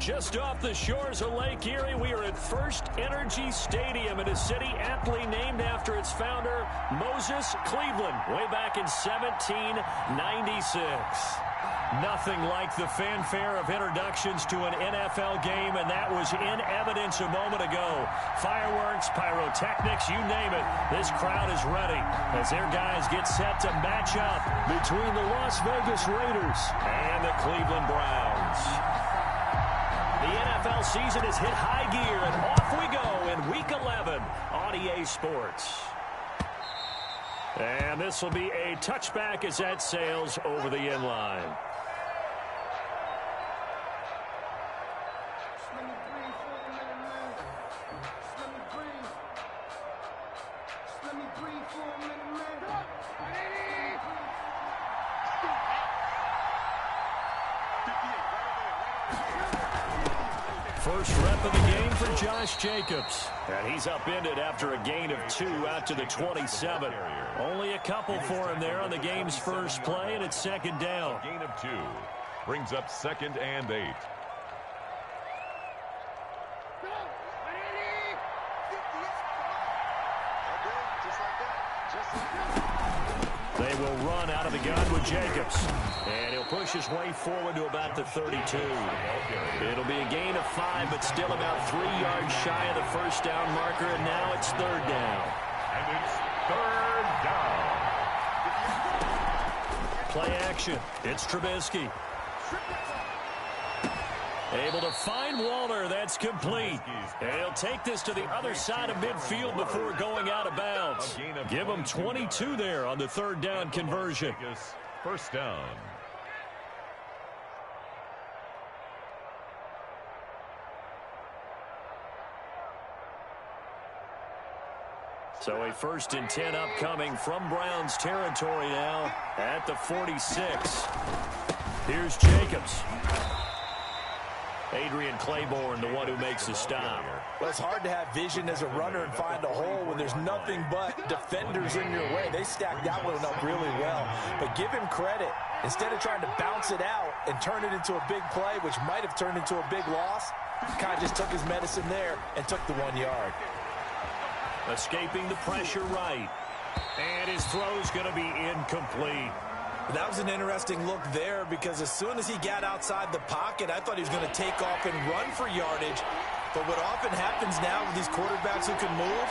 Just off the shores of Lake Erie, we are at First Energy Stadium in a city aptly named after its founder, Moses Cleveland, way back in 1796. Nothing like the fanfare of introductions to an NFL game, and that was in evidence a moment ago. Fireworks, pyrotechnics, you name it. This crowd is ready as their guys get set to match up between the Las Vegas Raiders and the Cleveland Browns. The NFL season has hit high gear, and off we go in Week 11 on EA Sports. And this will be a touchback as that sails over the end line. First rep of the game for Josh Jacobs. And he's upended after a gain of 2 out to the 27. Only a couple for him there on the game's first play, and it's second down. A gain of 2 brings up 2nd and 8. They will run out of the gun with Jacobs. And he'll push his way forward to about the 32. It'll be a gain of 5, but still about 3 yards shy of the first down marker, and now it's third down. And it's third down. Play action. It's Trubisky. Able to find Waller. That's complete. And he'll take this to the other side of midfield before going out of bounds. Give him 22 there on the third down conversion. First down. So a 1st and 10 upcoming from Browns territory now at the 46. Here's Jacobs. Adrian Claiborne, the one who makes the stop. Well, it's hard to have vision as a runner and find a hole when there's nothing but defenders in your way. They stacked that one up really well. But give him credit. Instead of trying to bounce it out and turn it into a big play, which might have turned into a big loss, he kind of just took his medicine there and took the 1 yard. Escaping the pressure right. And his throw's going to be incomplete. That was an interesting look there because as soon as he got outside the pocket, I thought he was going to take off and run for yardage. But what often happens now with these quarterbacks who can move,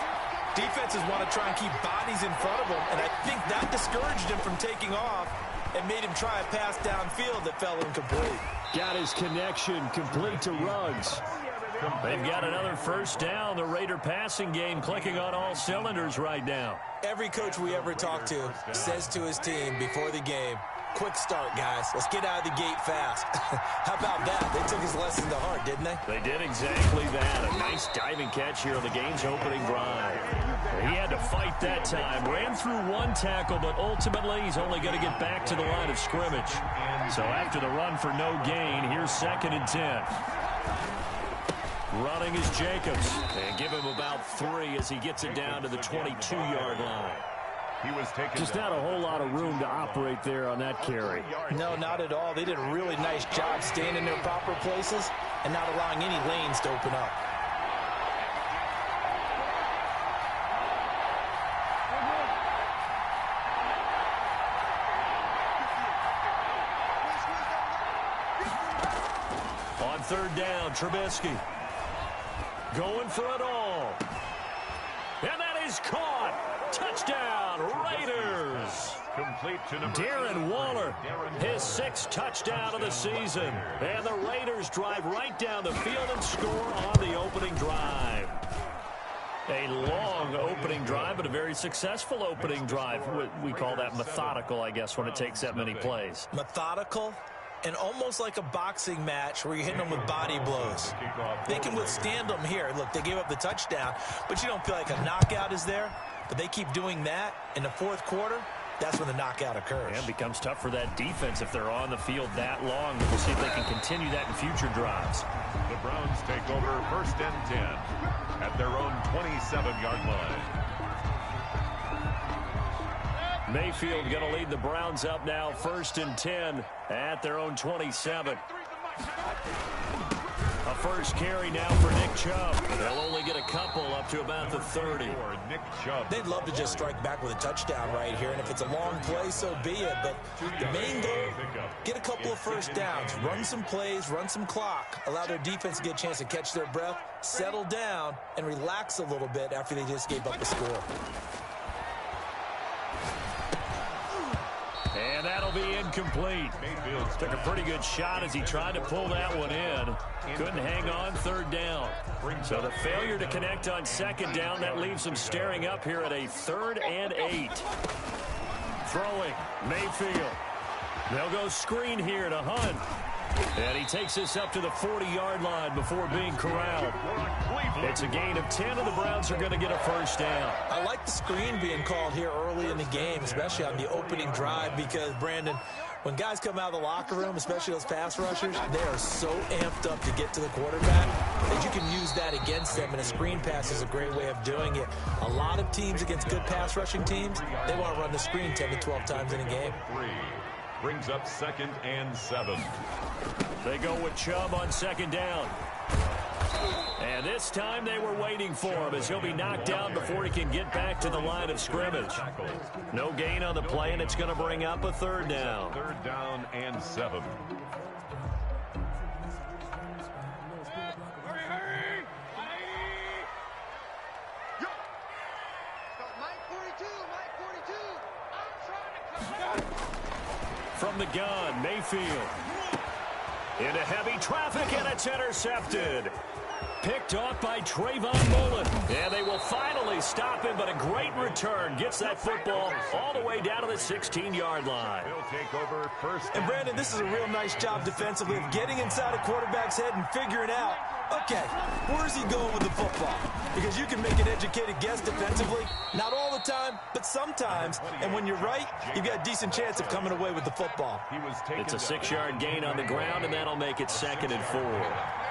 defenses want to try and keep bodies in front of them, and I think that discouraged him from taking off and made him try a pass downfield that fell incomplete. Got his connection complete to Ruggs. They've got another first down. The Raider passing game clicking on all cylinders right now. Every coach we ever talk to says to his team before the game, quick start, guys. Let's get out of the gate fast. How about that? They took his lesson to heart, didn't they? They did exactly that. A nice diving catch here on the game's opening drive. He had to fight that time. Ran through one tackle, but ultimately he's only going to get back to the line of scrimmage. So after the run for no gain, here's 2nd and 10. Running is Jacobs. And give him about 3 as he gets it down to the 22-yard line. He was taken just not a whole lot of room to operate there on that carry. No, not at all. They did a really nice job staying in their proper places and not allowing any lanes to open up. On third down, Trubisky. Going for it all. And that is caught. Touchdown, Raiders. Complete to number Darren Waller, his 6th touchdown of the season. And the Raiders drive right down the field and score on the opening drive. A long opening drive, but a very successful opening drive. We call that methodical, I guess, when it takes that many plays. Methodical? And almost like a boxing match where you're hitting them with body blows. They can withstand them here. Look, they gave up the touchdown, but you don't feel like a knockout is there. But they keep doing that in the 4th quarter. That's when the knockout occurs. And it becomes tough for that defense if they're on the field that long. We'll see if they can continue that in future drives. The Browns take over 1st and 10 at their own 27-yard line. Mayfield going to lead the Browns up now, 1st and 10 at their own 27. A A first carry now for Nick Chubb. They'll only get a couple up to about the 30. Nick Chubb. They'd love to just strike back with a touchdown right here, and if it's a long play, so be it. But the main goal, get a couple of first downs, run some plays, run some clock, allow their defense to get a chance to catch their breath, settle down, and relax a little bit after they just gave up a score. And that'll be incomplete. Took a pretty good shot as he tried to pull that one in. Couldn't hang on third down. So the failure to connect on second down, that leaves them staring up here at a 3rd and 8. Throwing, Mayfield. They'll go screen here to Hunt. And he takes this up to the 40-yard line before being corralled. It's a gain of 10, and the Browns are going to get a first down. I like the screen being called here early in the game, especially on the opening drive, because, Brandon, when guys come out of the locker room, especially those pass rushers, they are so amped up to get to the quarterback that you can use that against them, and a screen pass is a great way of doing it. A lot of teams against good pass rushing teams, they want to run the screen 10 to 12 times in a game. Brings up 2nd and 7. They go with Chubb on second down. And this time they were waiting for him as he'll be knocked down before he can get back to the line of scrimmage. No gain on the play, and it's going to bring up a 3rd down. 3rd down and 7. From the gun, Mayfield. Into heavy traffic, and it's intercepted. Picked off by Trayvon Mullen. And they will finally stop him, but a great return. Gets that football all the way down to the 16-yard line. He'll take over first. And, Brandon, this is a real nice job defensively of getting inside a quarterback's head and figuring out, okay, where's he going with the football? Because you can make an educated guess defensively. Not all the time, but sometimes. And when you're right, you've got a decent chance of coming away with the football. It's a 6-yard gain on the ground, and that'll make it 2nd and 4.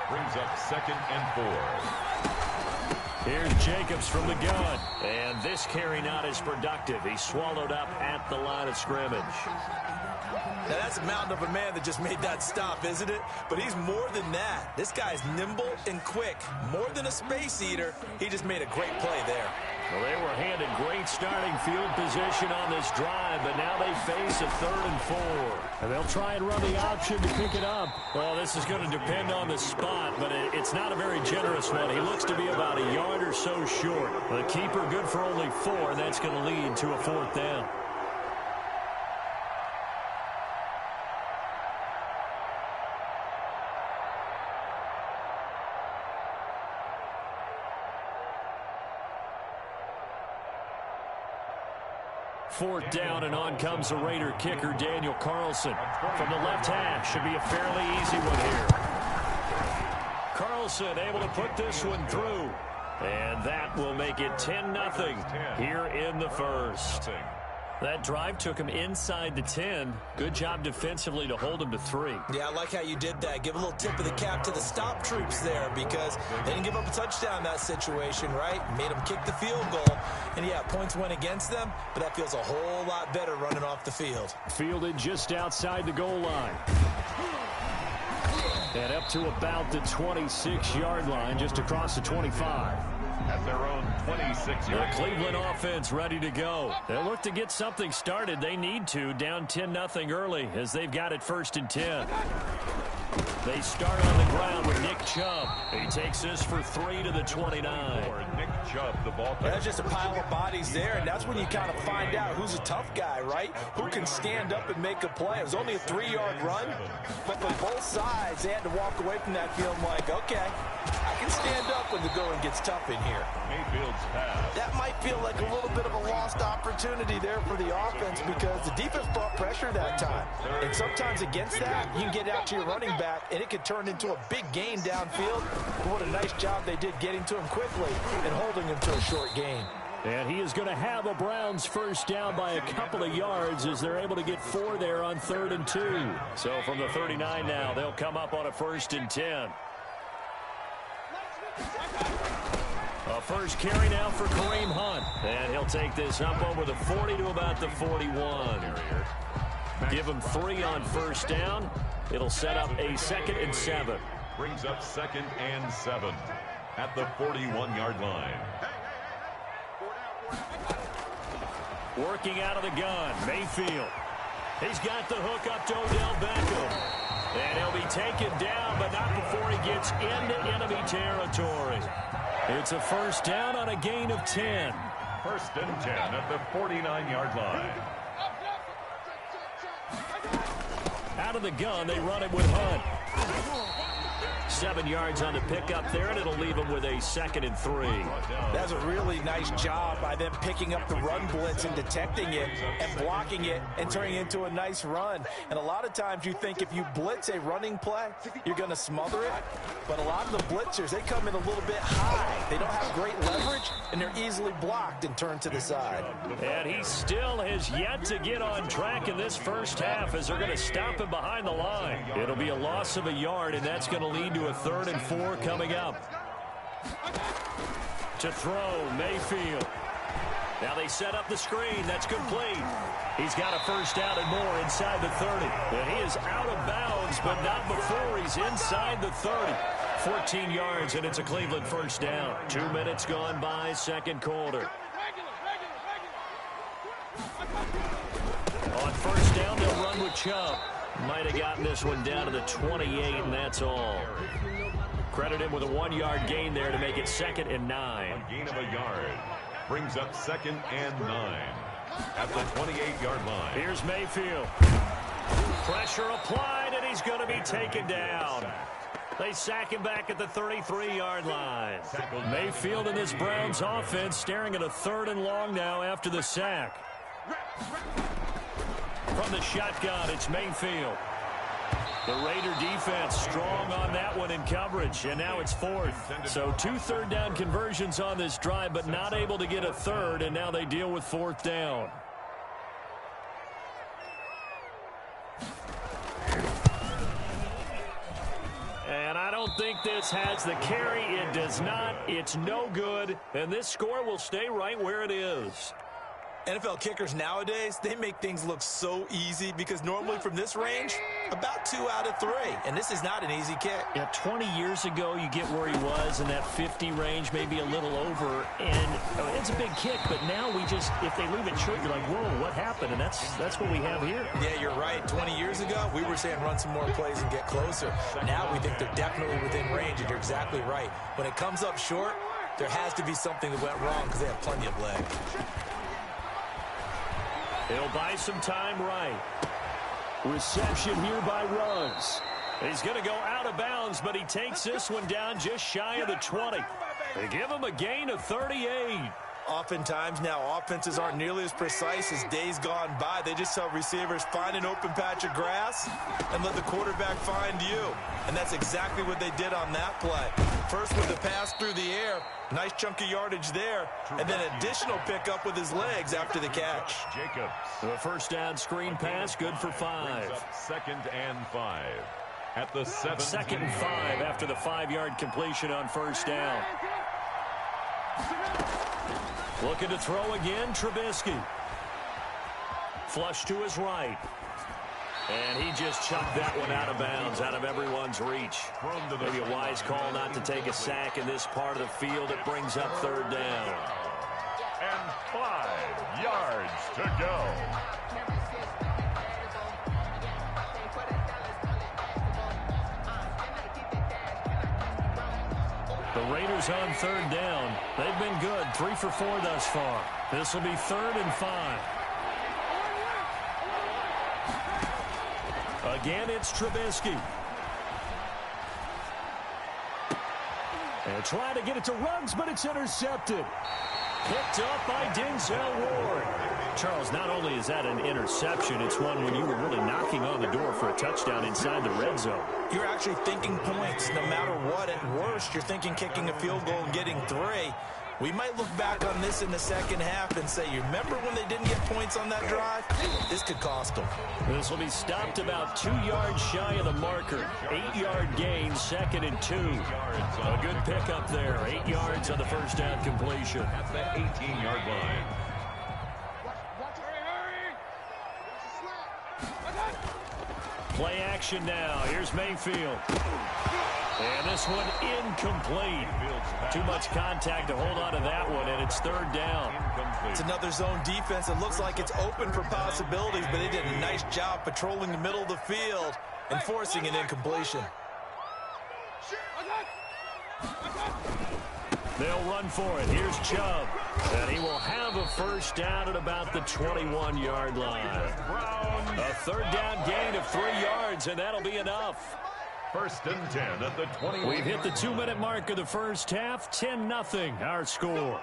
Brings up 2nd and 4. Here's Jacobs from the gun. And this carry not as productive. He's swallowed up at the line of scrimmage. Now, that's a mountain of a man that just made that stop, isn't it? But he's more than that. This guy's nimble and quick. More than a space eater, he just made a great play there. Well, they were handed great starting field position on this drive, but now they face a 3rd and 4. And they'll try and run the option to pick it up. Well, this is going to depend on the spot, but it's not a very generous one. He looks to be about a yard or so short. The keeper good for only 4, and that's going to lead to a 4th down. Fourth down, and on comes the Raider kicker, Daniel Carlson. From the left hash, should be a fairly easy one here. Carlson able to put this one through. And that will make it 10-0 here in the first. That drive took him inside the 10. Good job defensively to hold him to 3. Yeah, I like how you did that. Give a little tip of the cap to the stop troops there, because they didn't give up a touchdown in that situation, right? Made them kick the field goal. And, yeah, points went against them, but that feels a whole lot better running off the field. Fielded just outside the goal line. And up to about the 26-yard line, just across the 25. At their own 26-yard. The Cleveland offense ready to go. They'll look to get something started. They need to, down 10-0 early, as they've got it 1st and 10. They start on the ground with Nick Chubb. He takes this for 3 to the 29. Nick Chubb, the ball. That's just a pile of bodies there, and that's when you kind of find out who's a tough guy, right? Who can stand up and make a play. It was only a 3-yard run, but for both sides, they had to walk away from that feeling like, okay, I can stand up when the going gets tough in here. Mayfield's pass. That might feel like a little bit of a lost opportunity there for the offense, because the defense brought pressure that time. And sometimes against that, you can get out to your running back, and it could turn into a big gain downfield. But what a nice job they did getting to him quickly and holding him to a short gain. And he is going to have a Browns first down by a couple of yards as they're able to get 4 there on 3rd and 2. So from the 39 now, they'll come up on a 1st and 10. A first carry now for Kareem Hunt. And he'll take this up over the 40 to about the 41. Give him 3 on first down. It'll set up a 2nd and 7. brings up 2nd and 7 at the 41-yard line. Working out of the gun, Mayfield. He's got the hook up to Odell Beckham. And he'll be taken down, but not before he gets into enemy territory. It's a first down on a gain of 10. 1st and 10 at the 49-yard line. Out of the gun, they run it with Hunt. 7 yards on the pickup there, and it'll leave him with a 2nd and 3. That's a really nice job by them picking up the run blitz and detecting it and blocking it and turning it into a nice run. And a lot of times you think if you blitz a running play, you're going to smother it. But a lot of the blitzers, they come in a little bit high. They don't have great leverage, and they're easily blocked and turned to the side. And he still has yet to get on track in this first half as they're going to stop him behind the line. It'll be a loss of a yard, and that's going to lead to a 3rd and 4 coming up. To throw, Mayfield. Now they set up the screen. That's complete. He's got a first down and more inside the 30. And he is out of bounds, but not before he's inside the 30. 14 yards, and it's a Cleveland first down. 2 minutes gone by, second quarter. On first down, they'll run with Chubb. Might have gotten this one down to the 28, and that's all. Credit him with a 1-yard gain there to make it 2nd and 9. A gain of a yard brings up 2nd and 9 at the 28-yard line. Here's Mayfield. Pressure applied, and he's going to be taken down. They sack him back at the 33-yard line. Mayfield and this Browns offense staring at a 3rd and long now after the sack. From the shotgun, it's Mayfield. The Raider defense strong on that one in coverage, and now it's 4th. So 2 third down conversions on this drive, but not able to get a 3rd, and now they deal with 4th down. And I don't think this has the carry. It does not. It's no good, and this score will stay right where it is. NFL kickers nowadays, they make things look so easy because normally from this range, about 2 out of 3. And this is not an easy kick. Yeah, 20 years ago, you get where he was in that 50 range, maybe a little over. And it's a big kick, but now we just, if they leave it short, you're like, whoa, what happened? And that's what we have here. Yeah, you're right. 20 years ago, we were saying run some more plays and get closer. Now we think they're definitely within range, and you're exactly right. When it comes up short, there has to be something that went wrong because they have plenty of leg. He'll buy some time right. Reception here by Ruggs. He's going to go out of bounds, but he takes this one down just shy of the 20. They give him a gain of 38. Oftentimes now, offenses aren't nearly as precise as days gone by. They just tell receivers, find an open patch of grass and let the quarterback find you. And that's exactly what they did on that play. First with the pass through the air, nice chunk of yardage there, and then additional pickup with his legs after the catch. Jacobs. The first down screen pass, good for 5. 2nd and 5 at the 7. 2nd and 5 after the 5-yard completion on first down. Looking to throw again, Trubisky. Flush to his right. And he just chucked that one out of bounds, out of everyone's reach. Maybe a wise call not to take a sack in this part of the field. It brings up 3rd down. And 5 yards to go. The Raiders on 3rd down. They've been good, 3 for 4 thus far. This will be 3rd and 5. Again, it's Trubisky. And trying to get it to Ruggs, but it's intercepted. Picked up by Denzel Ward. Charles, not only is that an interception, it's one when you were really knocking on the door for a touchdown inside the red zone. You're actually thinking points no matter what. At worst, you're thinking kicking a field goal and getting 3. We might look back on this in the second half and say, you remember when they didn't get points on that drive? This could cost them. This will be stopped about 2 yards shy of the marker. 8-yard gain, 2nd and 2. A good pickup there. 8 yards on the first down completion. At the 18-yard line. Play action now. Here's Mayfield. And this one incomplete. Too much contact to hold on to that one, and it's third down. It's another zone defense. It looks like it's open for possibilities, but they did a nice job patrolling the middle of the field and forcing an incompletion. They'll run for it. Here's Chubb. And he will have a first down at about the 21-yard line. A third down gain of 3 yards, and that'll be enough. First and 10 at the 21. We've hit the 2-minute mark of the first half. 10-0 our score.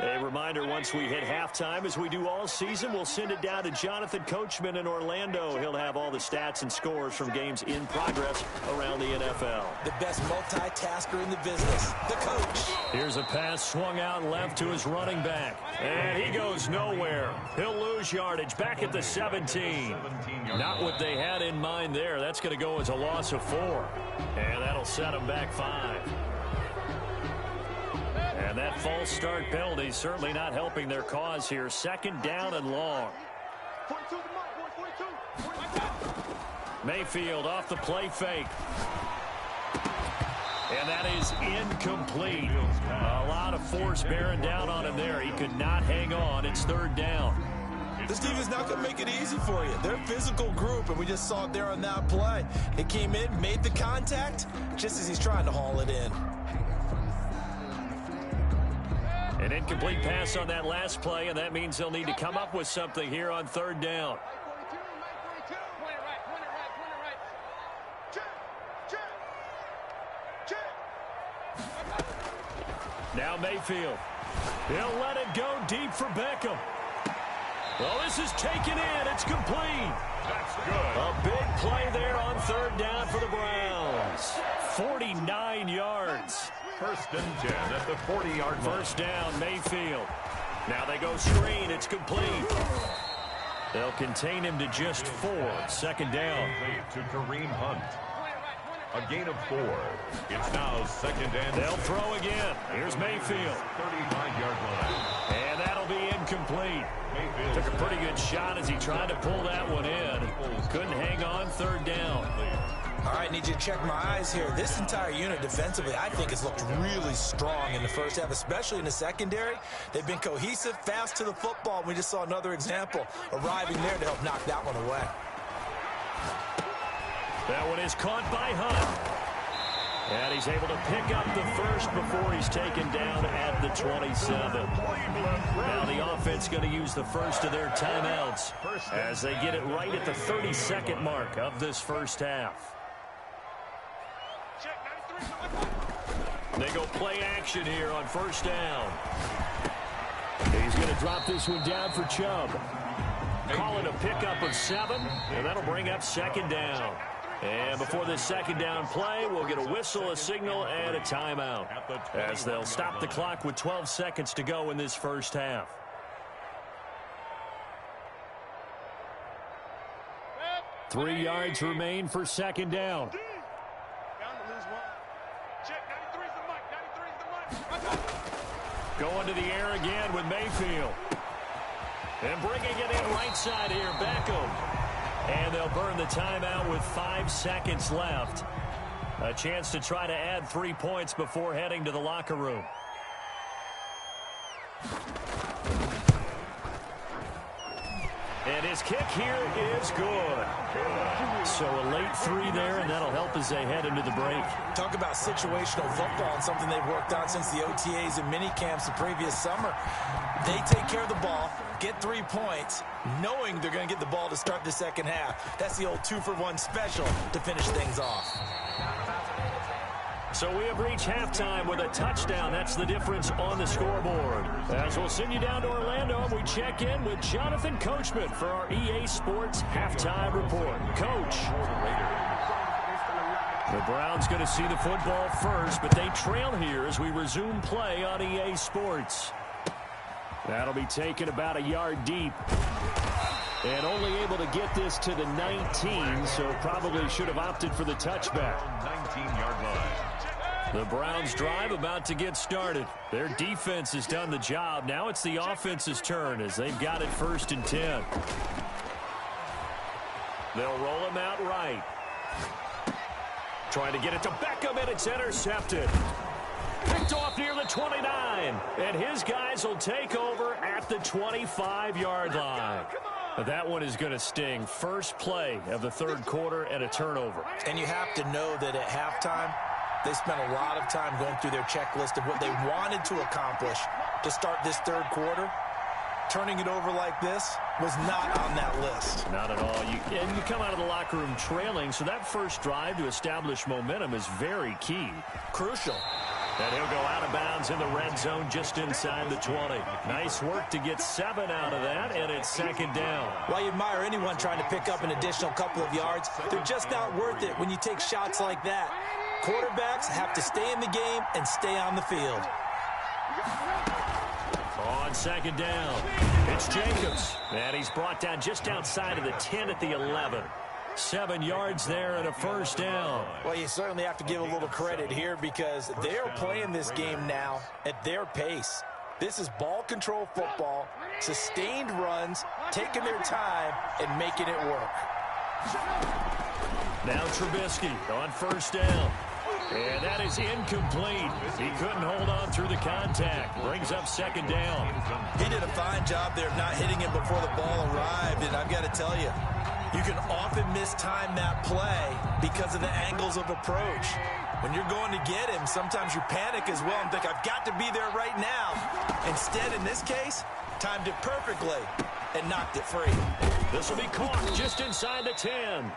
A reminder, once we hit halftime, as we do all season, we'll send it down to Jonathan Coachman in Orlando. He'll have all the stats and scores from games in progress around the NFL. The best multitasker in the business, the coach. Here's a pass swung out left to his running back. And he goes nowhere. He'll lose yardage back at the 17. Not what they had in mind there. That's going to go as a loss of 4. And that'll set him back 5. And that false start penalty certainly not helping their cause here. Second down and long. Mayfield off the play fake. And that is incomplete. A lot of force bearing down on him there. He could not hang on. It's third down. This team is not going to make it easy for you. They're a physical group, and we just saw it there on that play. They came in, made the contact, just as he's trying to haul it in. An incomplete pass on that last play, and that means they'll need to come up with something here on third down. Now Mayfield. He'll let it go deep for Beckham. Well, this is taken in. It's complete. That's good. A big play there on third down for the Browns. 49 yards. First and 10 at the 40-yard line. First down, Mayfield. Now they go screen. It's complete. They'll contain him to just 4. Second down. To Kareem Hunt. A gain of 4. It's now second and They'll throw again. Here's Mayfield. 35-yard line. And that'll be incomplete. Took a pretty good shot as he tried to pull that one in. Couldn't hang on. Third down. All right, need you to check my eyes here. This entire unit defensively, I think, has looked really strong in the first half, especially in the secondary. They've been cohesive, fast to the football. We just saw another example arriving there to help knock that one away. That one is caught by Hunt. And he's able to pick up the first before he's taken down at the 27. Now the offense going to use the first of their timeouts as they get it right at the 32nd mark of this first half. They go play action here on first down. He's going to drop this one down for Chubb. Call it a pickup of 7, and that'll bring up second down. And before this second down play, we'll get a whistle, a signal, and a timeout as they'll stop the clock with 12 seconds to go in this first half. Three yards remain for second down. Going to the air again with Mayfield. And bringing it in right side here, Beckham. And they'll burn the timeout with 5 seconds left. A chance to try to add 3 points before heading to the locker room. And his kick here is good. So a late 3 there, and that'll help as they head into the break. Talk about situational football and something they've worked on since the OTAs and mini camps the previous summer. They take care of the ball, get 3 points, knowing they're going to get the ball to start the second half. That's the old 2-for-1 special to finish things off. So we have reached halftime with a touchdown. That's the difference on the scoreboard. As we'll send you down to Orlando, and we check in with Jonathan Coachman for our EA Sports Halftime Report. Coach. The Browns going to see the football first, but they trail here as we resume play on EA Sports. That'll be taken about a yard deep. And only able to get this to the 19, so probably should have opted for the touchback. 19-yard line. The Browns drive about to get started. Their defense has done the job. Now it's the offense's turn as they've got it first and 10. They'll roll him out right. trying to get it to Beckham, and it's intercepted. Picked off near the 29. And his guys will take over at the 25-yard line. But that one is going to sting. First play of the third quarter and a turnover. And you have to know that at halftime, they spent a lot of time going through their checklist of what they wanted to accomplish to start this third quarter. Turning it over like this was not on that list. Not at all. And you come out of the locker room trailing, so that first drive to establish momentum is very key. Crucial. And he'll go out of bounds in the red zone just inside the 20. Nice work to get 7 out of that, and it's second down. While you admire anyone trying to pick up an additional couple of yards, they're just not worth it when you take shots like that. Quarterbacks have to stay in the game and stay on the field. On second down, it's Jacobs. And he's brought down just outside of the 10 at the 11. 7 yards there and a first down. Well, you certainly have to give a little credit here because they're playing this game now at their pace. This is ball control football, sustained runs, taking their time and making it work. Now Trubisky on first down. And that is incomplete. He couldn't hold on through the contact. Brings up second down. He did a fine job there of not hitting it before the ball arrived, and I've got to tell you, you can often mistime that play because of the angles of approach. When you're going to get him, sometimes you panic as well and think, I've got to be there right now. Instead, in this case, timed it perfectly and knocked it free. This will be caught just inside the 10.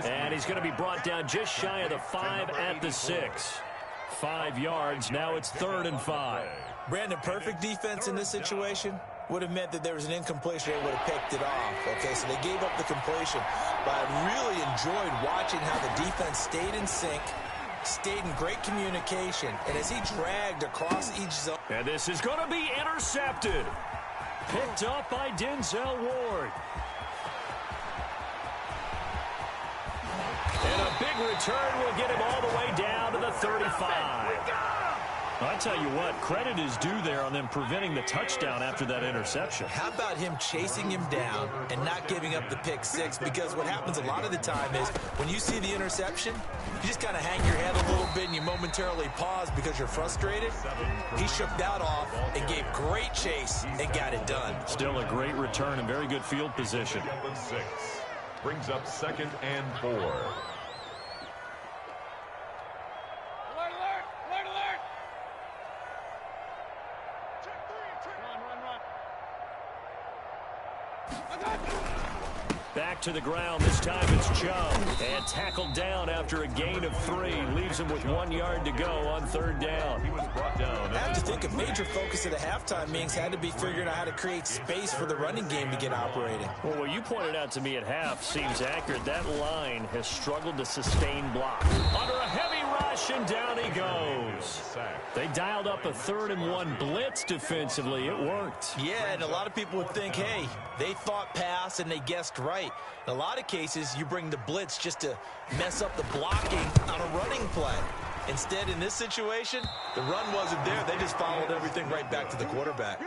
And he's going to be brought down just shy of the 5 at the 6. 5 yards. Now it's 3rd and 5. Brandon, perfect defense in this situation would have meant that there was an incompletion. They would have picked it off. Okay, so they gave up the completion. But I really enjoyed watching how the defense stayed in sync, stayed in great communication, and as he dragged across each zone. And this is going to be intercepted. Picked up by Denzel Ward. And a big return will get him all the way down to the 35. I tell you what, credit is due there on them preventing the touchdown after that interception. How about him chasing him down and not giving up the pick six? Because what happens a lot of the time is when you see the interception, you just kind of hang your head a little bit and you momentarily pause because you're frustrated. He shook that off and gave great chase and got it done. Still a great return and very good field position. 6 brings up 2nd and 4. Back to the ground. This time it's Chubb. And tackled down after a gain of 3. Leaves him with 1 yard to go on 3rd down. He was brought down. I have to think a major focus of the halftime meetings had to be figuring out how to create space for the running game to get operating. Well, what you pointed out to me at half seems accurate. That line has struggled to sustain block. Under a heavy rush, and down he goes. They dialed up a 3rd and 1 blitz defensively. It worked. Yeah, and a lot of people would think, hey, they thought pass and they guessed right. In a lot of cases, you bring the blitz just to mess up the blocking on a running play. Instead, in this situation, the run wasn't there. They just followed everything right back to the quarterback.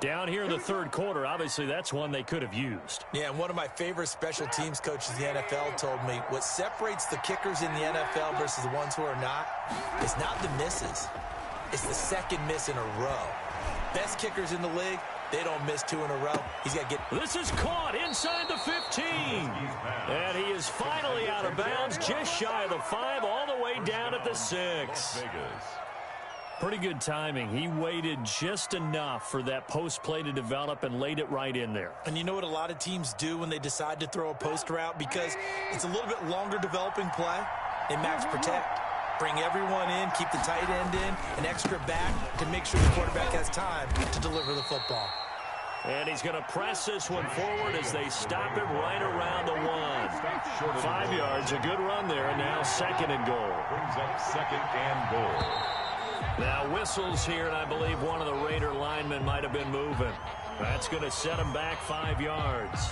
Down here in the 3rd quarter, obviously that's one they could have used. Yeah, and one of my favorite special teams coaches in the NFL told me what separates the kickers in the NFL versus the ones who are not is not the misses. It's the second miss in a row. Best kickers in the league, they don't miss 2 in a row. He's got to get... This is caught inside the 15. And he is finally out of bounds, just shy of the 5, all the way down at the 6. Pretty good timing. He waited just enough for that post play to develop and laid it right in there. And you know what a lot of teams do when they decide to throw a post route? Because it's a little bit longer developing play. They max protect. Bring everyone in, keep the tight end in, an extra back to make sure the quarterback has time to deliver the football. And he's going to press this one forward as they stop him right around the 1. 5 yards, a good run there, and now 2nd and goal. Brings up 2nd and goal. Now whistles here, and I believe one of the Raider linemen might have been moving. That's going to set him back 5 yards.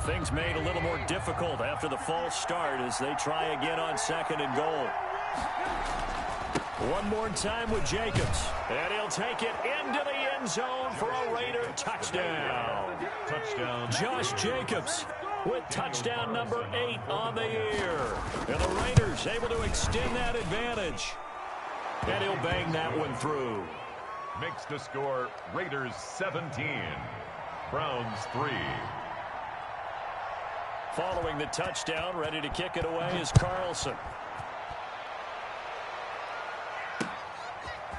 Things made a little more difficult after the false start as they try again on 2nd and goal. One more time with Jacobs. And he'll take it into the end zone for a Raider touchdown. Touchdown. Josh Jacobs. with touchdown number 8 on the year. And the Raiders able to extend that advantage. And he'll bang that one through. Makes the score Raiders 17, Browns 3. Following the touchdown, ready to kick it away is Carlson.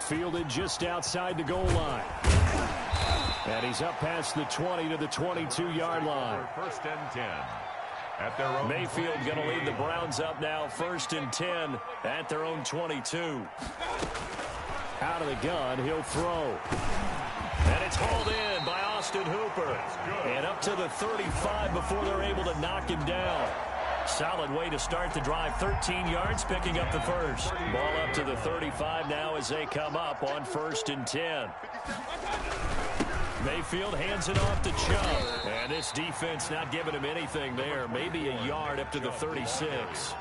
Fielded just outside the goal line. And he's up past the 20 to the 22-yard line. First and 10. At their own Mayfield going to lead the Browns up now, first and 10 at their own 22. Out of the gun, he'll throw. And it's hauled in by Austin Hooper. And up to the 35 before they're able to knock him down. Solid way to start the drive. 13 yards, picking up the first. Ball up to the 35 now as they come up on first and 10. Mayfield hands it off to Chubb. And this defense not giving him anything there. Maybe a yard up to the 36.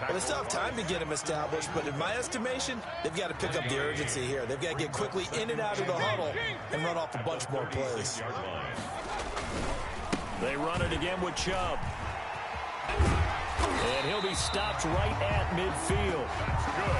Well, they still have time to get him established, but in my estimation, they've got to pick up the urgency here. They've got to get quickly in and out of the huddle and run off a bunch more plays. They run it again with Chubb. And he'll be stopped right at midfield.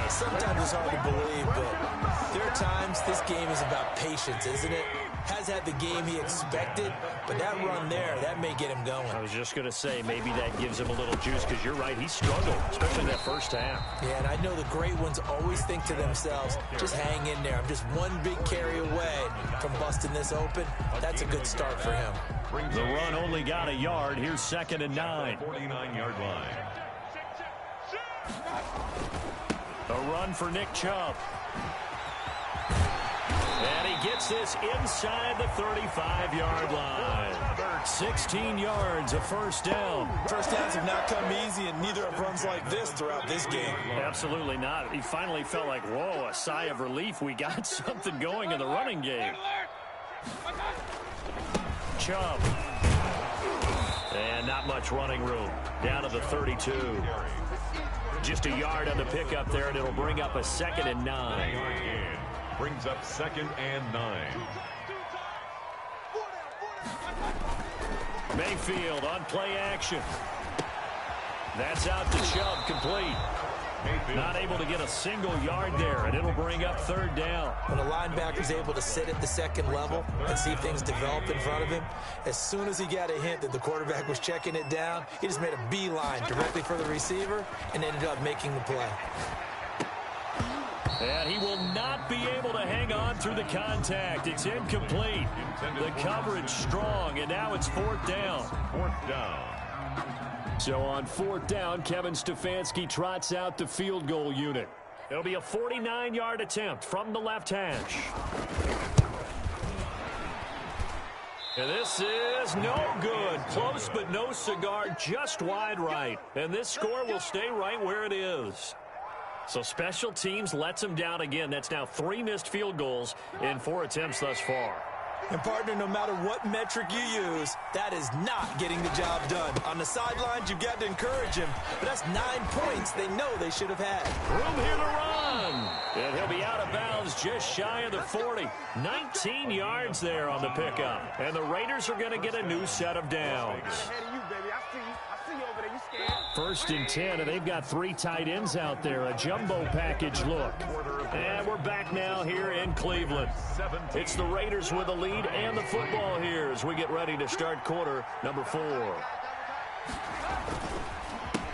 Sometimes it's hard to believe, but there are times this game is about patience, isn't it? Has had the game he expected, but that run there, that may get him going. I was just going to say, maybe that gives him a little juice, because you're right, he struggled, especially that first half. Yeah, and I know the great ones always think to themselves, just hang in there. I'm just one big carry away from busting this open. That's a good start for him. The run only got a yard. Here's second and 9. 49-yard line. A run for Nick Chubb. And he gets this inside the 35-yard line. 16 yards, a first down. First downs have not come easy, and neither have runs like this throughout this game. Absolutely not. He finally felt like, whoa, a sigh of relief. We got something going in the running game. Chubb. And not much running room. Down to the 32. Just a yard on the pickup there, and it'll bring up a second and 9. Brings up second and 9. Mayfield on play action. That's out to Chubb, complete. Not able to get a single yard there, and it'll bring up third down. When a linebacker's able to sit at the second level and see things develop in front of him, as soon as he got a hint that the quarterback was checking it down, he just made a beeline directly for the receiver and ended up making the play. And he will not be able to hang on through the contact. It's incomplete. The coverage strong, and now it's fourth down. Fourth down. So on fourth down, Kevin Stefanski trots out the field goal unit. It'll be a 49-yard attempt from the left hash. And this is no good. Close but no cigar, just wide right. And this score will stay right where it is. So special teams lets them down again. That's now 3 missed field goals in 4 attempts thus far. And, partner, no matter what metric you use, that is not getting the job done. On the sidelines, you've got to encourage him. But that's 9 points they know they should have had. Room here to run. And he'll be out of bounds just shy of the 40. 19 yards there on the pickup. And the Raiders are going to get a new set of downs. First and 10, and they've got 3 tight ends out there. A jumbo package look. And we're back now here in Cleveland. It's the Raiders with the lead and the football here as we get ready to start quarter number 4.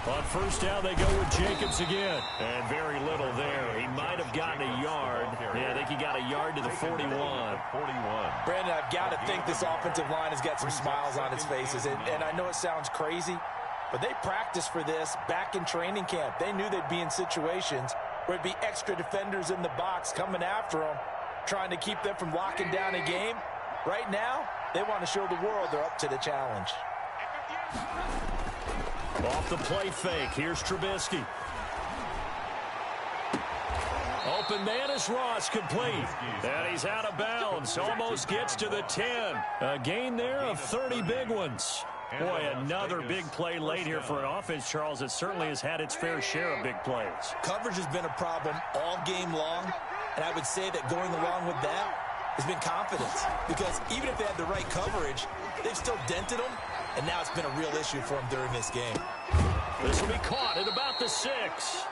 On first down, they go with Jacobs again. And very little there. He might have gotten a yard. Yeah, I think he got a yard to the 41. Brandon, I've got to think this offensive line has got some smiles on its faces. And I know it sounds crazy, but they practiced for this back in training camp. They knew they'd be in situations where it'd be extra defenders in the box coming after them, trying to keep them from locking down a game. Right now, they want to show the world they're up to the challenge. Off the play fake, here's Trubisky. Open man is Ross, complete. And he's out of bounds, almost gets to the 10. A gain there of 30 big ones. Boy, another big play late here for an offense, Charles, that certainly has had its fair share of big plays. Coverage has been a problem all game long, and I would say that going along with that has been confidence. Because even if they had the right coverage, they've still dented them and now it's been a real issue for him during this game. This will be caught at about the 6.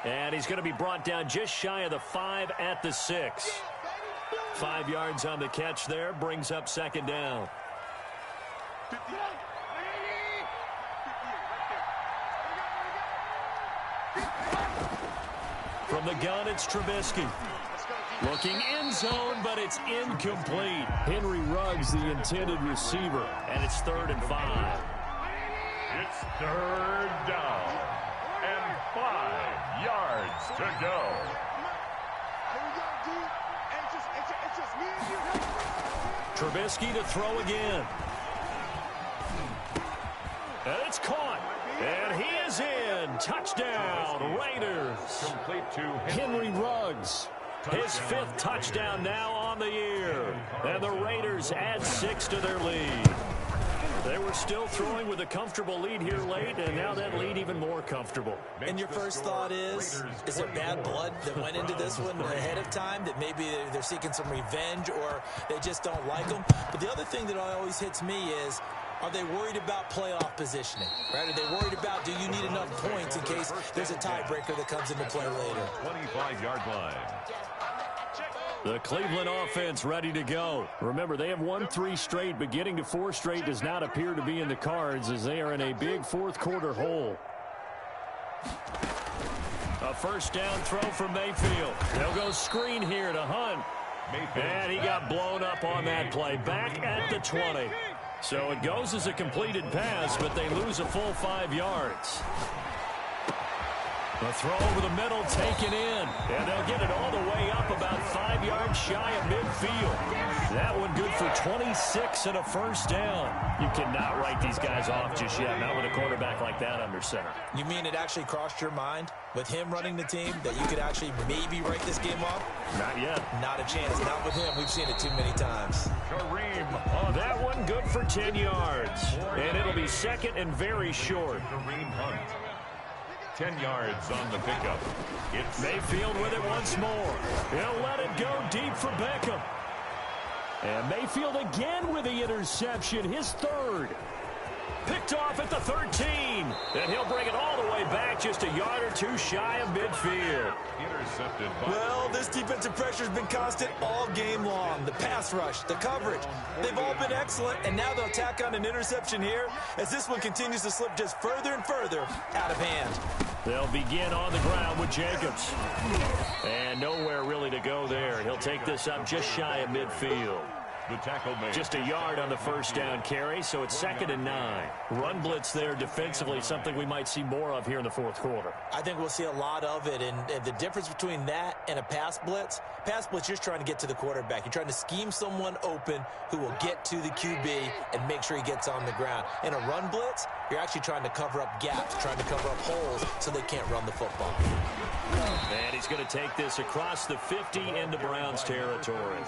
And he's going to be brought down just shy of the 5 at the 6. 5 yards on the catch there, brings up second down. From the gun, it's Trubisky. Looking end zone, but it's incomplete. Henry Ruggs, the intended receiver, and it's 3rd and 5. It's 3rd down and 5 yards to go. Trubisky to throw again. And it's caught. And he is in. Touchdown, Raiders. Complete to Henry Ruggs. His 5th touchdown now on the year. And the Raiders add 6 to their lead. They were still throwing with a comfortable lead here late, and now that lead even more comfortable. And your first thought is there bad blood that went into this one ahead of time, that maybe they're seeking some revenge or they just don't like them? But the other thing that always hits me is, are they worried about playoff positioning? Right? Are they worried about, do you need enough points in case there's a tiebreaker that comes into play later? 25-yard line. The Cleveland offense ready to go. Remember, they have won 3 straight, but getting to 4 straight does not appear to be in the cards as they are in a big 4th quarter hole. A first down throw from Mayfield. They'll go screen here to Hunt. And he got blown up on that play. Back at the 20. So it goes as a completed pass, but they lose a full 5 yards. The throw over the middle taken in. And they'll get it all the way up about 5 yards shy of midfield. That one good for 26 and a first down. You cannot write these guys off just yet, not with a quarterback like that under center. You mean it actually crossed your mind with him running the team that you could actually maybe write this game off? Not yet. Not a chance. Not with him. We've seen it too many times. Kareem. That one good for 10 yards. And it'll be second and very short. Kareem Hunt. 10 yards on the pickup. It's Mayfield with it once more. He'll let it go deep for Beckham. And Mayfield again with the interception, his 3rd. Picked off at the 13. And he'll bring it all the way back just a yard or 2 shy of midfield. Intercepted. Well, this defensive pressure has been constant all game long. The pass rush, the coverage, they've all been excellent. And now they'll tack on an interception here as this one continues to slip just further and further out of hand. They'll begin on the ground with Jacobs. And nowhere really to go there. He'll take this up just shy of midfield. The tackle made. Just a yard on the first down carry, so it's 2nd and 9. Run blitz there defensively, something we might see more of here in the 4th quarter. I think we'll see a lot of it, and the difference between that and a pass blitz, you're just trying to get to the quarterback. You're trying to scheme someone open who will get to the QB and make sure he gets on the ground. In a run blitz, you're actually trying to cover up gaps, trying to cover up holes so they can't run the football. And he's going to take this across the 50 into Browns territory.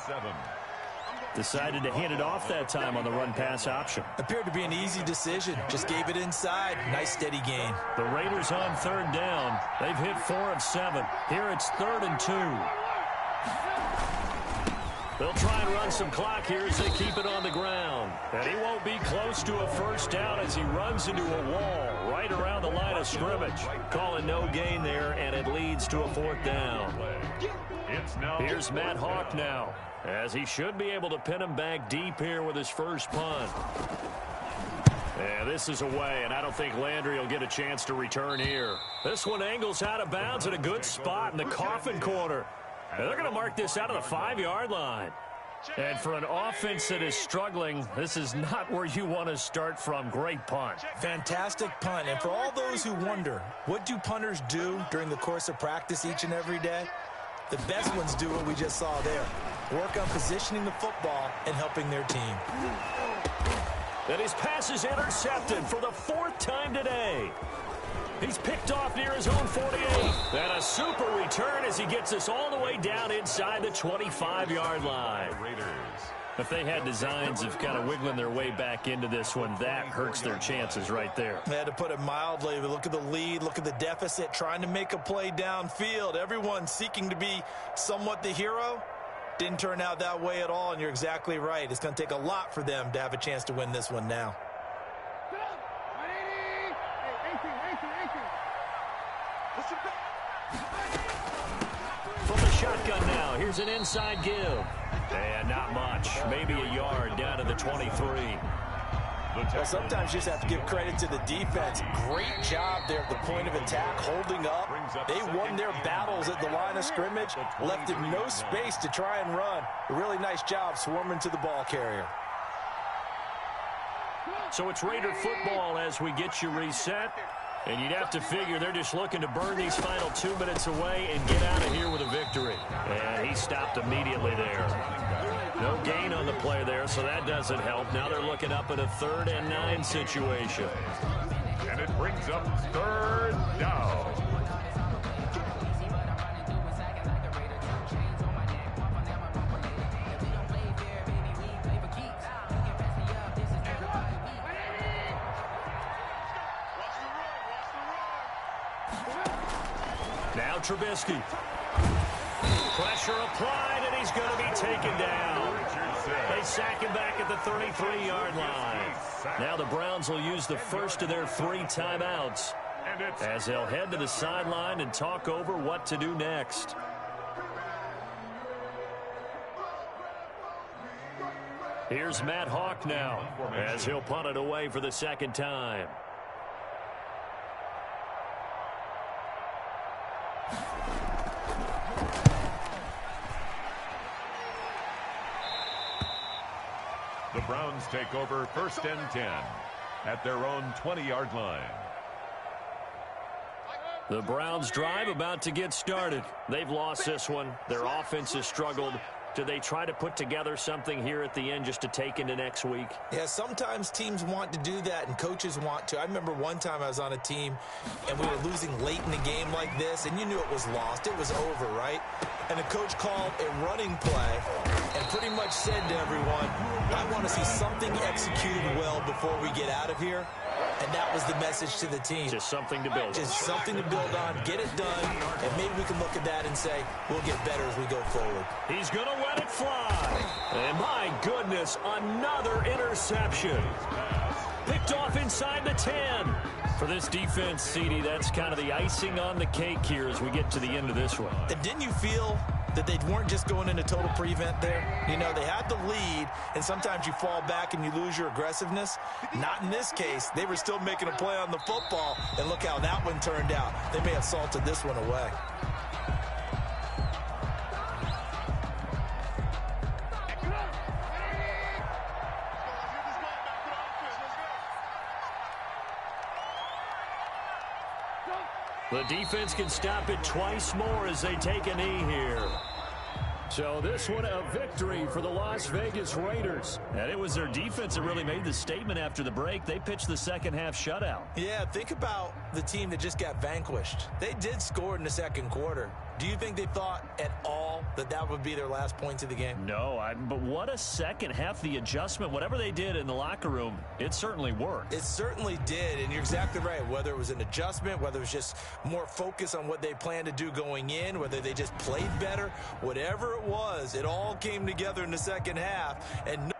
Decided to hand it off that time on the run-pass option. Appeared to be an easy decision. Just gave it inside. Nice, steady gain. The Raiders on 3rd down. They've hit 4 of 7. Here it's 3rd and 2. They'll try and run some clock here as they keep it on the ground. And he won't be close to a first down as he runs into a wall right around the line of scrimmage. Calling no gain there, and it leads to a 4th down. Here's Matt Hawk now, as he should be able to pin him back deep here with his first punt. And this is away, and I don't think Landry will get a chance to return here. This one angles out of bounds at a good spot in the coffin corner. And they're going to mark this out of the 5-yard line. And for an offense that is struggling, this is not where you want to start from. Great punt. Fantastic punt. And for all those who wonder, what do punters do during the course of practice each and every day? The best ones do what we just saw there. Work on positioning the football and helping their team. And his pass is intercepted for the 4th time today. He's picked off near his own 48. And a super return as he gets us all the way down inside the 25-yard line. If they had designs of kind of wiggling their way back into this one, that hurts their chances right there. They had to put it mildly. Look at the lead. Look at the deficit. Trying to make a play downfield. Everyone seeking to be somewhat the hero. Didn't turn out that way at all, and you're exactly right. It's going to take a lot for them to have a chance to win this one now. now. Here's an inside give. And not much. Maybe a yard down to the 23. Well, sometimes you just have to give credit to the defense. Great job there at the point of attack, holding up. They won their battles at the line of scrimmage, left him no space to try and run. A really nice job swarming to the ball carrier. So it's Raider football as we get you reset. And you'd have to figure they're just looking to burn these final 2 minutes away and get out of here with a victory. And he stopped immediately there. No gain on the play there, so that doesn't help. Now they're looking up at a 3rd and 9 situation. And it brings up 3rd down. Now Trubisky. Pressure applied, and he's going to be taken down. They sack him back at the 33-yard line. Now the Browns will use the first of their 3 timeouts as they'll head to the sideline and talk over what to do next. Here's Matt Hawk now as he'll punt it away for the 2nd time. The Browns take over 1st and 10 at their own 20-yard line. The Browns drive about to get started. They've lost this one. Their offense has struggled. Do they try to put together something here at the end just to take into next week? Yeah, sometimes teams want to do that and coaches want to. I remember one time I was on a team and we were losing late in the game like this, and you knew it was lost. It was over, right? And the coach called a running play and pretty much said to everyone, I want to see something executed well before we get out of here. And that was the message to the team. Just something to build on. Just something to build on, get it done, and maybe we can look at that and say, we'll get better as we go forward. He's going to let it fly. And my goodness, another interception. Picked off inside the 10. For this defense, CD, that's kind of the icing on the cake here as we get to the end of this one. And didn't you feel that they weren't just going into total prevent there? You know, they had the lead, and sometimes you fall back and you lose your aggressiveness. Not in this case. They were still making a play on the football, and look how that one turned out. They may have salted this one away. The defense can stop it twice more as they take a knee here. So this one a victory for the Las Vegas Raiders. And it was their defense that really made the statement after the break. They pitched the second half shutout. Yeah, think about the team that just got vanquished. They did score in the second quarter. Do you think they thought at all that that would be their last points of the game? No, but what a second half. The adjustment, whatever they did in the locker room, it certainly worked. It certainly did, and you're exactly right. Whether it was an adjustment, whether it was just more focus on what they planned to do going in, whether they just played better, whatever it was, it all came together in the second half. And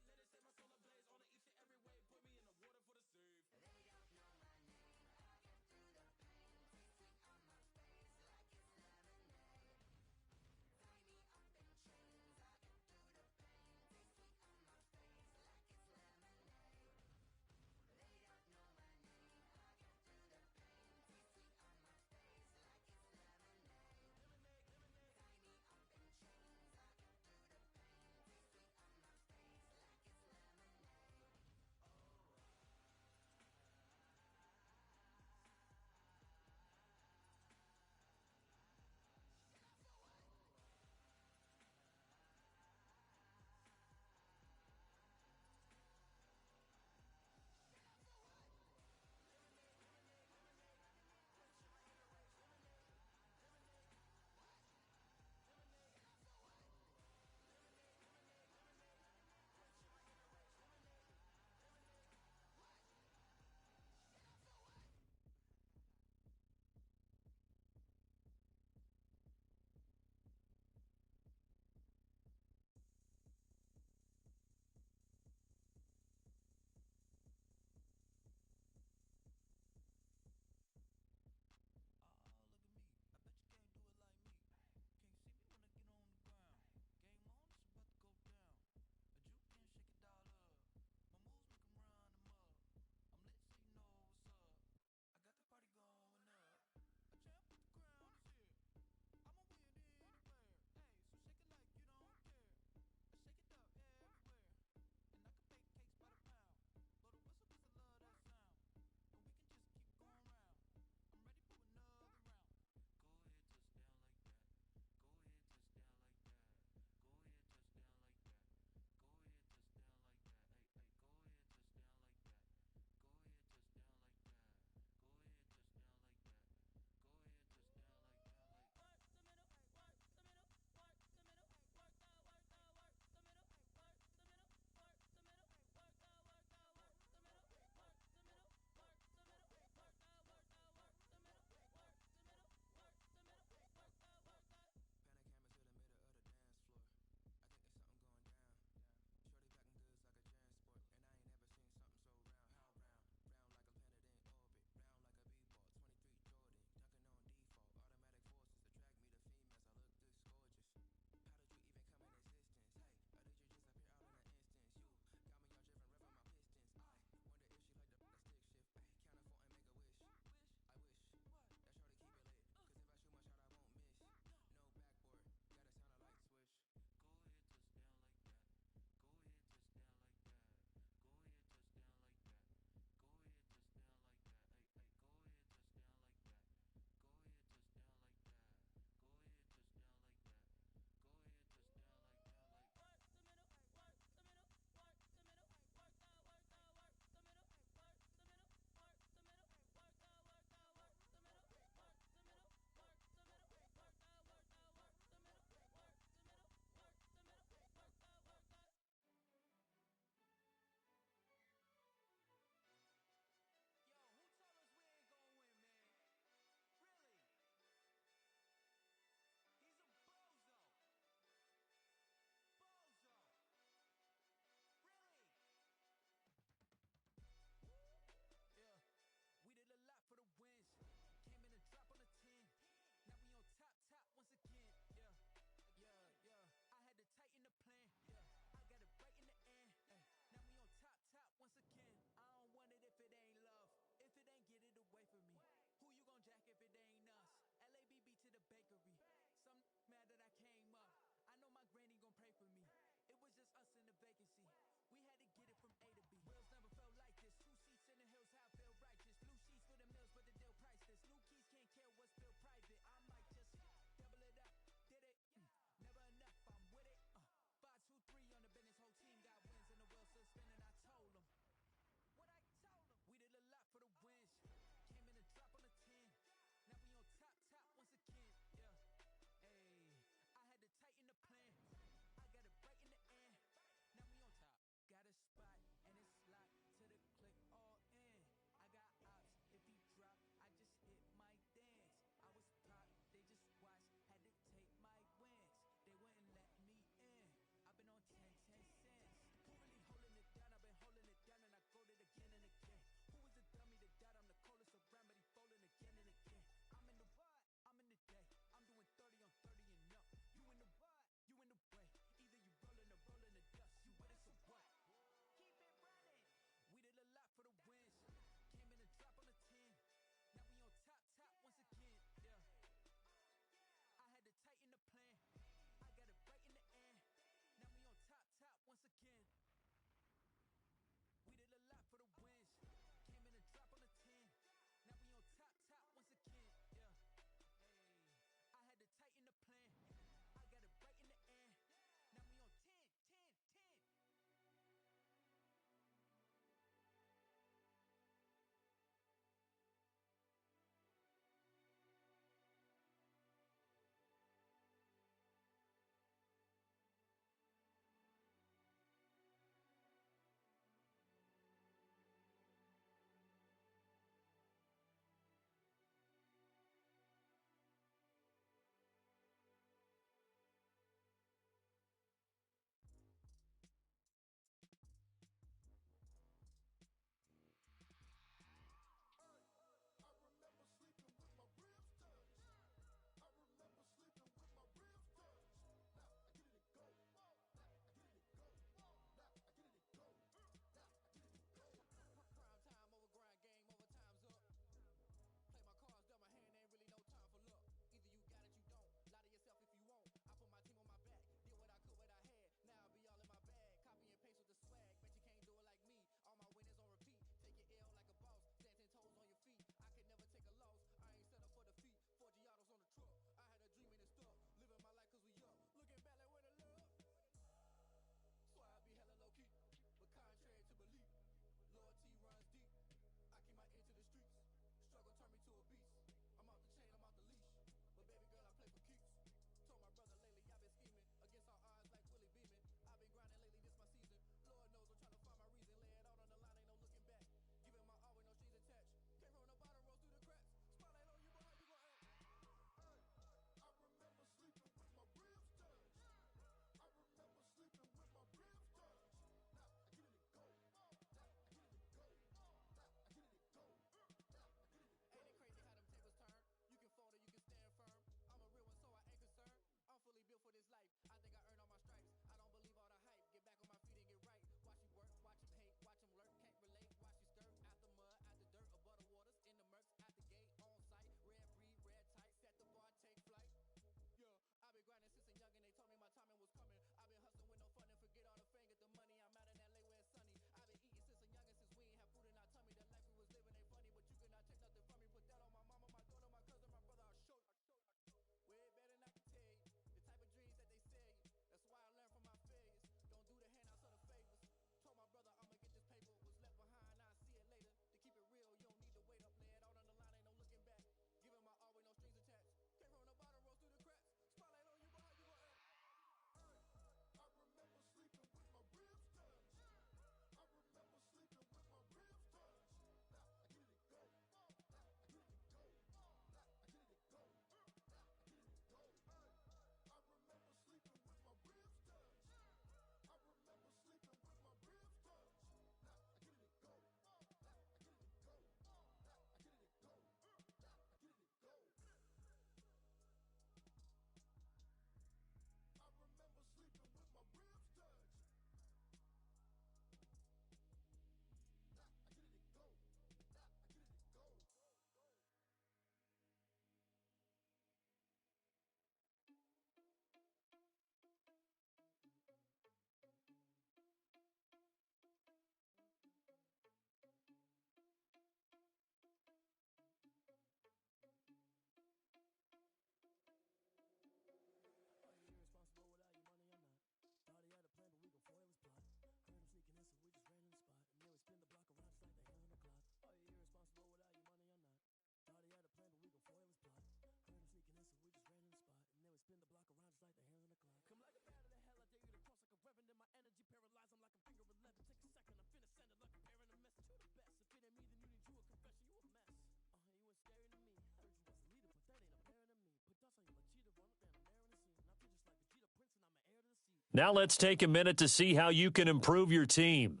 Now let's take a minute to see how you can improve your team.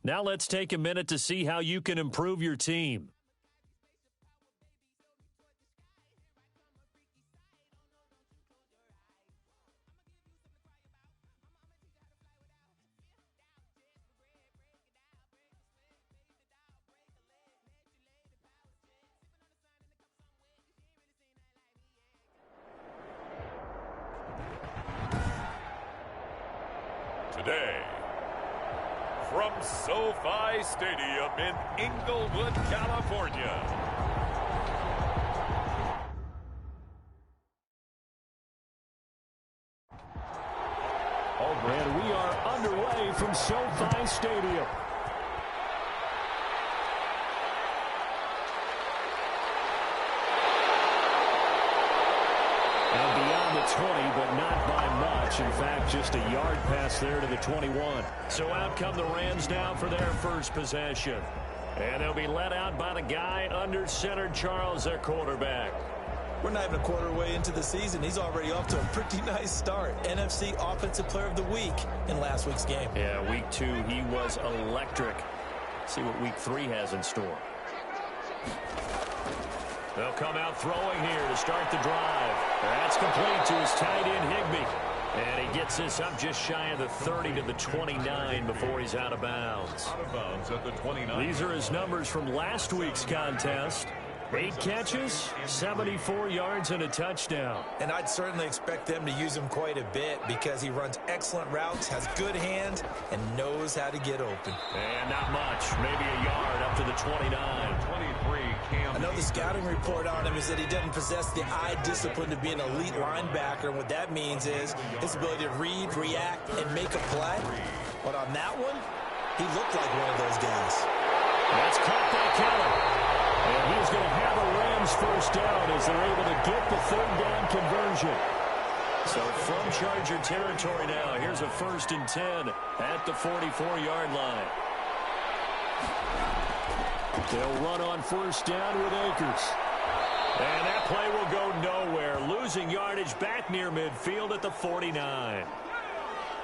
Now let's take a minute to see how you can improve your team. Today, from SoFi Stadium in Inglewood, California. And we are underway from SoFi Stadium. And beyond the 20, but not by much. In fact, just a yard pass there to the 21. So out come the Rams now for their first possession. And they'll be led out by the guy under center, Charles, their quarterback. We're not even a quarter way into the season. He's already off to a pretty nice start. NFC Offensive Player of the Week in last week's game. Yeah, week 2, he was electric. See what week 3 has in store. They'll come out throwing here to start the drive. That's complete to his tight end, Higbee. And he gets this up just shy of the 30 to the 29 before he's out of bounds. Out of bounds at the 29. These are his numbers from last week's contest. 8 catches, 74 yards, and a touchdown. And I'd certainly expect them to use him quite a bit because he runs excellent routes, has good hands, and knows how to get open. And not much, maybe a yard up to the 29. 23, Cam. I know the scouting report on him is that he doesn't possess the eye discipline to be an elite linebacker. And what that means is his ability to read, react, and make a play. But on that one, he looked like one of those guys. That's caught by Keller. And he's going to have a Rams first down as they're able to get the third down conversion. So from Charger territory now, here's a 1st and 10 at the 44-yard line. They'll run on first down with Akers. And that play will go nowhere. Losing yardage back near midfield at the 49.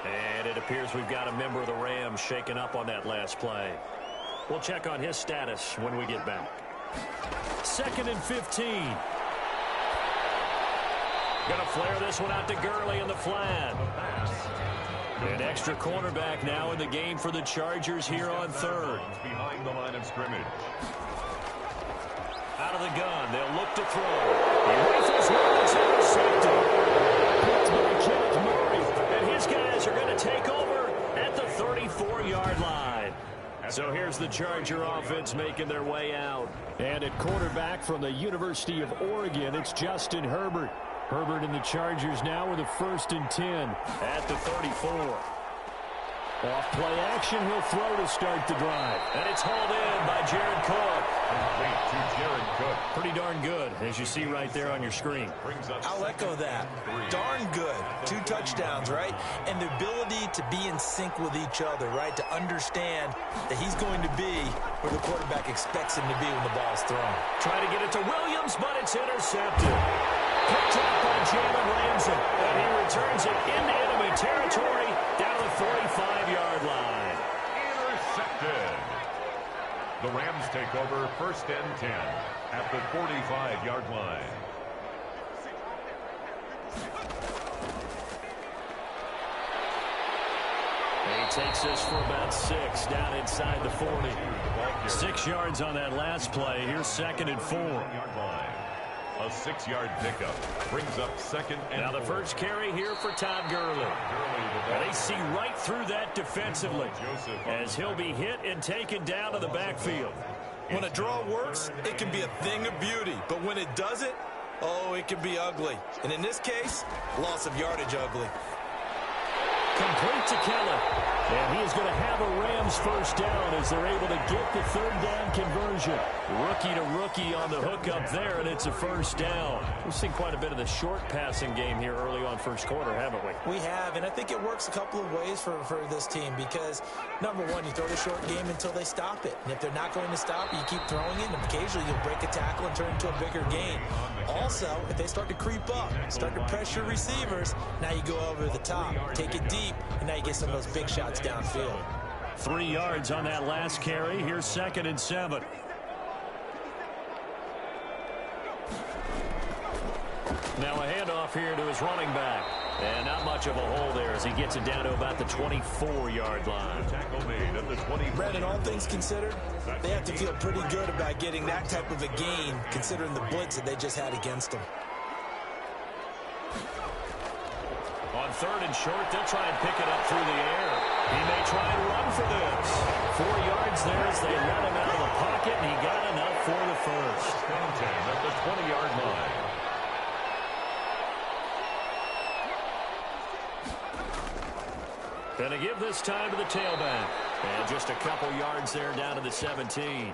And it appears we've got a member of the Rams shaken up on that last play. We'll check on his status when we get back. 2nd and 15. Going to flare this one out to Gurley in the flat. An extra cornerback now in the game for the Chargers here on third. Behind the line of scrimmage. Out of the gun, they'll look to throw. He rifles one, it's intercepted. Picked by Kenneth Murray, and his guys are going to take over at the 34-yard line. So here's the Charger offense making their way out. And at quarterback from the University of Oregon, it's Justin Herbert. Herbert and the Chargers now with a 1st and 10 at the 34. Off play action, he'll throw to start the drive. And it's hauled in by Jared Cook. Complete to Jared Cook. Pretty darn good, as you see right there on your screen. I'll echo that. Darn good. 2 touchdowns, right? And the ability to be in sync with each other, right? To understand that he's going to be where the quarterback expects him to be when the ball's thrown. Trying to get it to Williams, but it's intercepted. Picked up by Jalen Ramsey. And he returns it into enemy territory down to the 45-yard line. Intercepted. The Rams take over 1st and 10 at the 45-yard line. He takes this for about 6 down inside the 40. 6 yards on that last play. Here's 2nd and 4. A 6-yard pickup brings up 2nd and now the 4. first carry here for Todd Gurley. And they see right through that defensively as he'll be hit and taken down to the backfield. When a draw works, it can be a thing of beauty. But when it doesn't, oh, it can be ugly. And in this case, loss of yardage ugly. Complete to Kelly. And he is going to have a Rams 1st down as they're able to get the 3rd down conversion. Rookie to rookie on the hook up there, and it's a 1st down. We've seen quite a bit of the short passing game here early on 1st quarter, haven't we? We have, and I think it works a couple of ways for this team because, number one, you throw the short game until they stop it. And if they're not going to stop it, you keep throwing it, and occasionally you'll break a tackle and turn it into a bigger game. Also, if they start to creep up, start to pressure receivers, now you go over the top, take it deep, and now you get some of those big shots downfield. 3 yards on that last carry. Here's 2nd and 7. Now a handoff here to his running back. And not much of a hole there as he gets it down to about the 24-yard line. Tackle made at the 20. Brandon, all things considered, they have to feel pretty good about getting that type of a gain considering the blitz that they just had against them. On 3rd and short, they'll try and pick it up through the air. He may try and run for this. 4 yards there as they let him out of the pocket, and he got enough for the 1st. Downtown at the 20-yard line. Going to give this time to the tailback. And just a couple yards there down to the 17.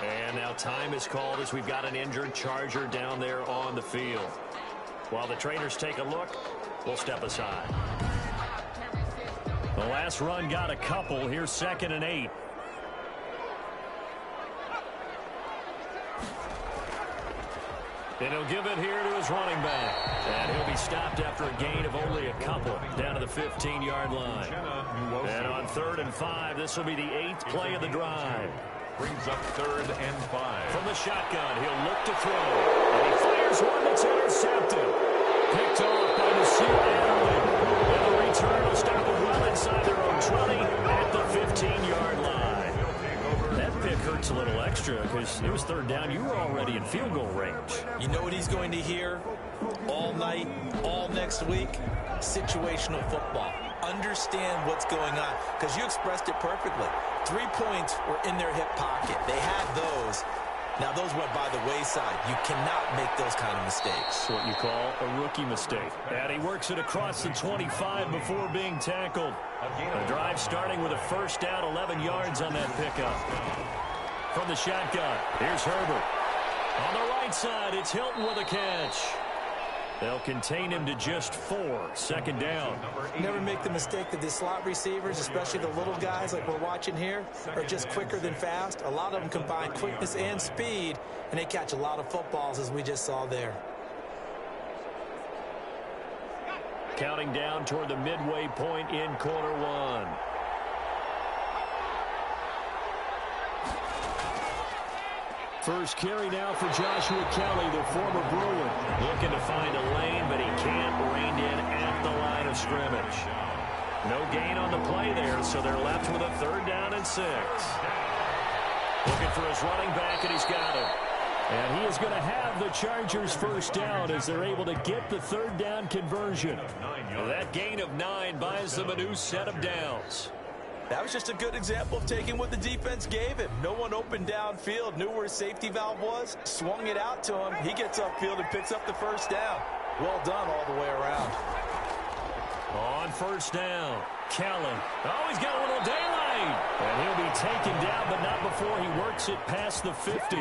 And now time is called as we've got an injured Charger down there on the field. While the trainers take a look, we'll step aside. The last run got a couple. Here's 2nd and 8. And he'll give it here to his running back. And he'll be stopped after a gain of only a couple down to the 15-yard line. And on 3rd and 5, this will be the 8th play of the drive. Brings up 3rd and 5. From the shotgun, he'll look to throw. And he fires one that's intercepted. Picked off by Nasir Adderley. And the return will stop it well inside their own 20 at the 15-yard line. That pick hurts a little extra because it was 3rd down. You were already in field goal range. You know what he's going to hear all night, all next week? Situational football. Understand what's going on because you expressed it perfectly. 3 points were in their hip pocket. They had those. Now, those went by the wayside. You cannot make those kind of mistakes. What you call a rookie mistake. And he works it across the 25 before being tackled. The drive starting with a 1st down, 11 yards on that pickup. From the shotgun, here's Herbert. On the right side, it's Hilton with a catch. They'll contain him to just 4. 2nd down. Never make the mistake that the slot receivers, especially the little guys like we're watching here, are just quicker than fast. A lot of them combine quickness and speed, and they catch a lot of footballs, as we just saw there. Counting down toward the midway point in quarter 1. First carry now for Joshua Kelly, the former Bruin. Looking to find a lane, but he can't rein in at the line of scrimmage. No gain on the play there, so they're left with a 3rd down and 6. Looking for his running back, and he's got it. And he is going to have the Chargers 1st down as they're able to get the 3rd down conversion. That gain of 9 buys them a new set of downs. That was just a good example of taking what the defense gave him. No one opened downfield, knew where his safety valve was, swung it out to him. He gets upfield and picks up the 1st down. Well done all the way around. On 1st down, Kellen. Oh, he's got a little daylight. And he'll be taken down, but not before he works it past the 50.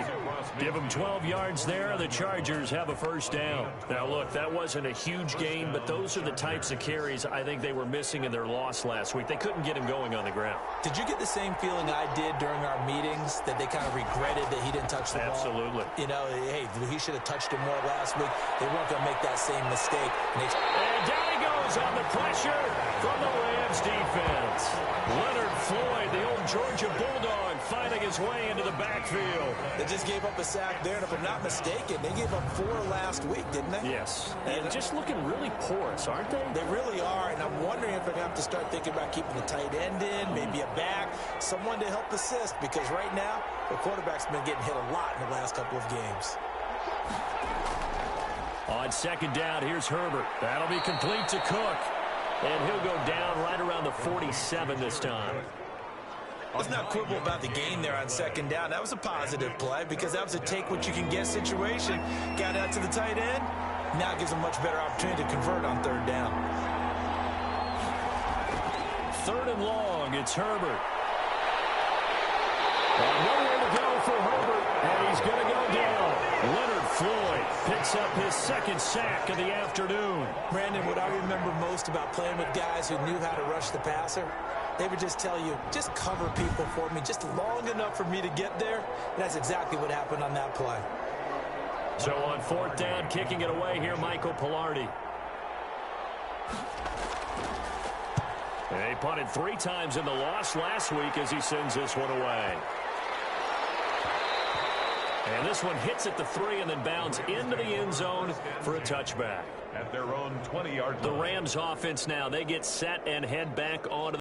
Give him 12 yards there. The Chargers have a 1st down. Now, look, that wasn't a huge gain, but those are the types of carries I think they were missing in their loss last week. They couldn't get him going on the ground. Did you get the same feeling I did during our meetings, that they kind of regretted that he didn't touch the ball? Absolutely. You know, hey, he should have touched it more last week. They weren't going to make that same mistake. And down he goes on the pressure from the Rams defense. Leonard Floyd, the old Georgia Bulldog, fighting his way into the backfield. They just gave up a sack there, and if I'm not mistaken, they gave up 4 last week, didn't they? Yes, and just looking really porous, aren't they? They really are, and I'm wondering if they're going to have to start thinking about keeping the tight end in, maybe a back, someone to help assist, because right now, the quarterback's been getting hit a lot in the last couple of games. On 2nd down, here's Herbert. That'll be complete to Cook. And he'll go down right around the 47 this time. Let's not quibble about the gain there on 2nd down. That was a positive play because that was a take-what-you-can-get situation. Got out to the tight end. Now it gives them much better opportunity to convert on 3rd down. 3rd and long, it's Herbert. Nowhere to go for Herbert, and he's going to go down. Leonard Floyd picks up his 2nd sack of the afternoon. Brandon, what I remember most about playing with guys who knew how to rush the passer, they would just tell you, just cover people for me just long enough for me to get there. And that's exactly what happened on that play. So on 4th down, kicking it away here, Michael Pilardi. They punted 3 times in the loss last week as he sends this one away. And this one hits at the 3 and then bounds into the end zone for a touchback. At their own 20-yard line. The Rams offense now, they get set and head back onto